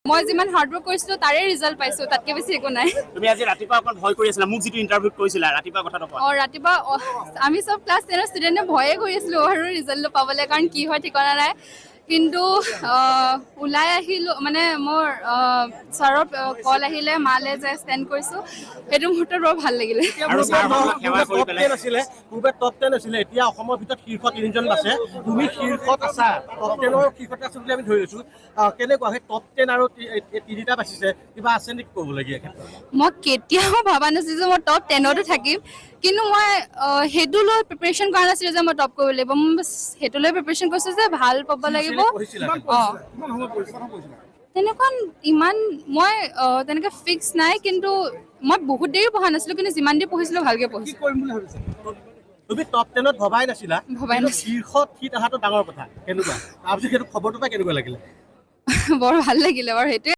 মই যিমান hard work কৰিছিলোঁ তাৰে ৰিজাল্ট পাইছোঁ, তাতকৈ বেছি একো নাই। তুমি আজি ৰাতিপুৱা অকণ ভয় কৰি আছিলা, মোক যিটো ইণ্টাৰভিউত কৈছিলা ৰাতিপুৱা কথাটো কোৱা। ৰাতিপুৱা আমি চব ক্লাছ 10ৰ ষ্টুডেণ্টে ভয়ে কৰি আছিলোঁ আৰু ৰিজাল্টটো পাবলৈ, কাৰণ কি হয় ঠিকনা নাই। কিন্তু ওলাই আহিলোঁ, মানে মোৰ ছাৰৰ কল আহিলে, মালে যে ষ্টেণ্ড কৰিছোঁ, সেইটো মুহূৰ্তত বৰ ভাল লাগিলে। পূৰ্বে টপ 10 আছিলে, এতিয়া অসমৰ ভিতৰত শীৰ্ষ 3জন আছে, তুমি শীৰ্ষত আছা, টপ 10ৰ শীৰ্ষত আছো বুলি আমি ধৰিছোঁ। কেনেকুৱা সেই টপ 10 আৰু 3টা বাচিছে, কিবা আছে নেকি ক'বলগীয়া? মই কেতিয়াও ভবা নাছিলোঁ যে মই টপ 10তো থাকিম, কিন্তু মই সেইটো লৈ প্ৰিপেৰেশ্যন কৰা নাছিলোঁ যে মই টপ কৰিব লাগিব। মই সেইটো লৈ প্ৰিপেৰেশ্যন কৰিছোঁ যে ভাল পাব লাগিব। তেনেকুৱা ইমান মই তেনেকৈ ফিক্স নাই, কিন্তু মই বহুত দেৰি পঢ়া নাছিলোঁ, কিন্তু যিমান দেৰি পঢ়িছিলোঁ ভালকৈ পঢ়িছোঁ। তুমি টপ 10ত ভবাই নাছিলা, ভবাই নাছিলোঁ। শীৰ্ষত থিত অহাটো ডাঙৰ কথা, কেনেকুৱা? তাৰপিছত সেইটো খবৰটো পাই কেনেকুৱা লাগিলে? বৰ ভাল লাগিলে বাৰু, সেইটোৱে।